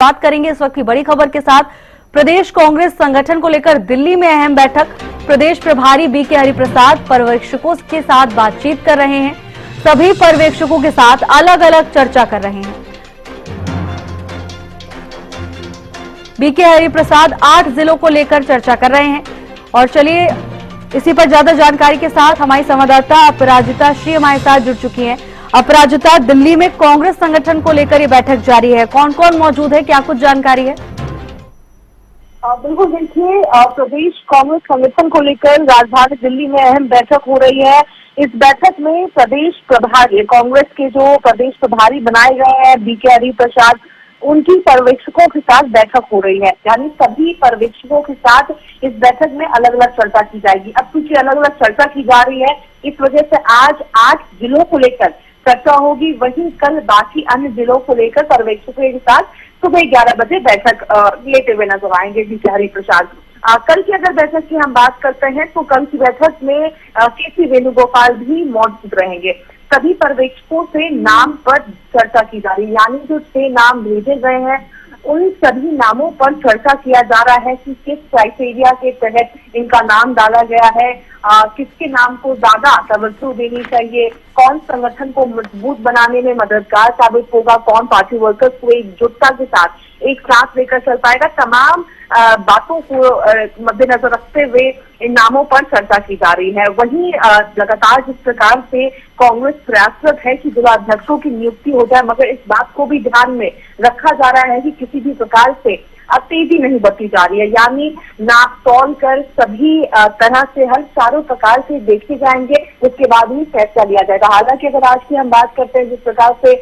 बात करेंगे इस वक्त की बड़ी खबर के साथ। प्रदेश कांग्रेस संगठन को लेकर दिल्ली में अहम बैठक। प्रदेश प्रभारी बीके हरिप्रसाद पर्यवेक्षकों के साथ बातचीत कर रहे हैं। सभी पर्यवेक्षकों के साथ अलग अलग चर्चा कर रहे हैं। बीके हरिप्रसाद 8 जिलों को लेकर चर्चा कर रहे हैं। और चलिए इसी पर ज्यादा जानकारी के साथ हमारी संवाददाता अपराजिता श्री हमारे साथ जुड़ चुकी हैं। अपराजिता, दिल्ली में कांग्रेस संगठन को लेकर ये बैठक जारी है, कौन कौन मौजूद है, क्या कुछ जानकारी है? बिल्कुल, देखिए प्रदेश कांग्रेस संगठन को लेकर राजधानी दिल्ली में अहम बैठक हो रही है। इस बैठक में प्रदेश प्रभारी कांग्रेस के जो प्रदेश प्रभारी बनाए गए हैं बीके हरिप्रसाद, उनकी पर्यवेक्षकों के साथ बैठक हो रही है। यानी सभी पर्यवेक्षकों के साथ इस बैठक में अलग अलग चर्चा की जाएगी। अब क्योंकि अलग अलग चर्चा की जा रही है, इस वजह से आज 8 जिलों को लेकर चर्चा होगी। वहीं कल बाकी अन्य जिलों को लेकर पर्यवेक्षकों के साथ सुबह 11 बजे बैठक लेते हुए नजर आएंगे बीके हरिप्रसाद। कल की अगर बैठक की हम बात करते हैं तो कल की बैठक में के.सी. वेणुगोपाल भी मौजूद रहेंगे। सभी पर्यवेक्षकों से नाम पर चर्चा की जा रही है। यानी जो 6 नाम भेजे गए हैं उन सभी नामों पर चर्चा किया जा रहा है कि किस क्राइटेरिया के तहत इनका नाम डाला गया है, किसके नाम को ज्यादा तवज्जो देनी चाहिए, कौन संगठन को मजबूत बनाने में मददगार साबित होगा, कौन पार्टी वर्कर्स को एकजुटता के साथ एक साथ लेकर चल पाएगा। तमाम बातों को मद्देनजर रखते हुए इन नामों पर चर्चा की जा रही है। वहीं लगातार जिस प्रकार से कांग्रेस प्रयासरत है कि जिला अध्यक्षों की नियुक्ति हो जाए, मगर इस बात को भी ध्यान में रखा जा रहा है कि किसी भी प्रकार से अब तेजी नहीं बरती जा रही है। यानी नाप तौल कर सभी तरह से हर चारों प्रकार से देखे जाएंगे, उसके बाद ही फैसला लिया जाएगा। हालांकि अगर आज की हम बात करते हैं जिस प्रकार से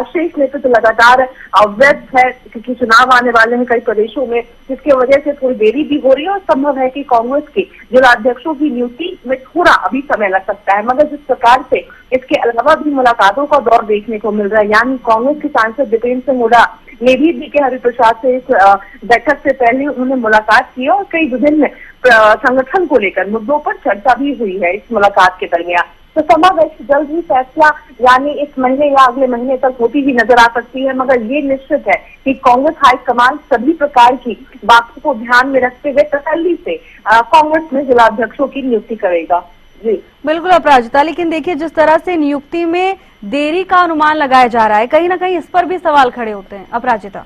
शीर्ष नेतृत्व लगातार व्यस्त है क्योंकि चुनाव आने वाले हैं कई प्रदेशों में, जिसकी वजह से थोड़ी देरी भी हो रही है और संभव है कि कांग्रेस के जिला अध्यक्षों की नियुक्ति में थोड़ा अभी समय लग सकता है। मगर जिस प्रकार से इसके अलावा भी मुलाकातों का दौर देखने को मिल रहा है, यानी कांग्रेस के सांसद दीपेंद्र सिंह हुड्डा ने भी बीके हरिप्रसाद से इस बैठक से पहले उन्होंने मुलाकात की और कई विभिन्न संगठन को लेकर मुद्दों पर चर्चा भी हुई है इस मुलाकात के दरमियान। तो संभव है कि जल्द ही फैसला यानी इस महीने या अगले महीने तक होती ही नजर आ सकती है। मगर ये निश्चित है कि कांग्रेस हाईकमान सभी प्रकार की बातों को ध्यान में रखते हुए तसल्ली से कांग्रेस में जिला अध्यक्षों की नियुक्ति करेगा। जी बिल्कुल अपराजिता, लेकिन देखिए जिस तरह से नियुक्ति में देरी का अनुमान लगाया जा रहा है, कहीं ना कहीं इस पर भी सवाल खड़े होते हैं अपराजिता।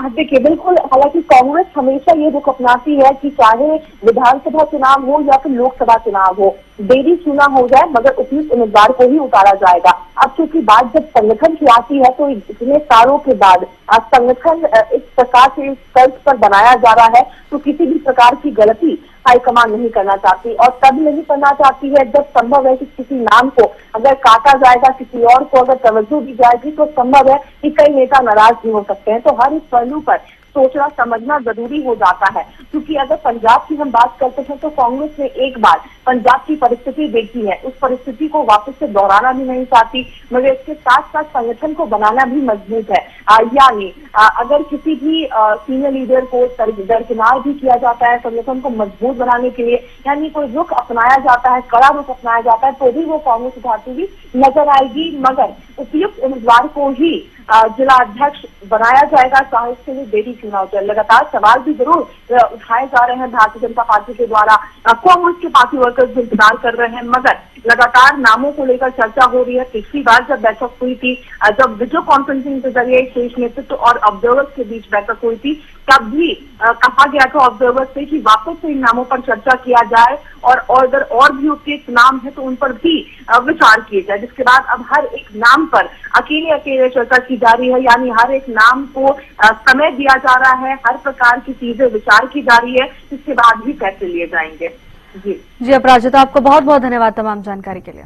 देखिए बिल्कुल, हालांकि कांग्रेस हमेशा ये रुख अपनाती है कि चाहे विधानसभा चुनाव हो या फिर लोकसभा चुनाव हो, देरी चुना हो जाए मगर उपयुक्त उम्मीदवार को ही उतारा जाएगा। अब क्योंकि बात जब संगठन की आती है तो इतने सालों के बाद संगठन इस प्रकार से तर्ज पर बनाया जा रहा है तो किसी भी प्रकार की गलती हाईकमान नहीं करना चाहती और तब नहीं करना चाहती है जब संभव है कि किसी नाम को अगर काटा जाएगा, किसी और को अगर तवज्जो दी जाएगी तो संभव है कि कई नेता नाराज भी हो सकते हैं। तो हर इस पहलू पर सोचना समझना जरूरी हो जाता है। क्योंकि अगर पंजाब की हम बात करते हैं तो कांग्रेस ने एक बार पंजाब की परिस्थिति देखी है, उस परिस्थिति को वापस से दोहराना भी नहीं चाहती, मगर इसके साथ साथ संगठन को बनाना भी मजबूत है। यानी अगर किसी भी सीनियर लीडर को दरकिनार भी किया जाता है संगठन को मजबूत बनाने के लिए, यानी कोई रुख अपनाया जाता है, कड़ा रुख अपनाया जाता है, तो भी वो कांग्रेस उठाती हुई नजर आएगी। मगर उपयुक्त उम्मीदवार को ही जिला अध्यक्ष बनाया जाएगा, चाहे इसके लिए देरी क्यों ना हो जाए। लगातार सवाल भी जरूर उठाए जा रहे हैं भारतीय जनता पार्टी के द्वारा, कांग्रेस के पार्टी वर्कर्स भी इंतजार कर रहे हैं, मगर लगातार नामों को लेकर चर्चा हो रही है। पिछली बार जब बैठक हुई थी, जब वीडियो कॉन्फ्रेंसिंग के जरिए शीर्ष नेतृत्व और ऑब्जर्वर्स के बीच बैठक हुई थी, तब भी कहा गया था ऑब्जर्वर्स से कि वापस से इन नामों पर चर्चा किया जाए और अगर और भी उपयुक्त नाम है तो उन पर भी विचार किए जाए। जिसके बाद अब हर एक नाम पर अकेले अकेले चर्चा की जा रही है, यानी हर एक नाम को समय दिया जा रहा है, हर प्रकार की चीजें विचार की जा रही है, इसके बाद ही फैसले लिए जाएंगे। जी अपराजिता, आपको बहुत बहुत धन्यवाद तमाम जानकारी के लिए।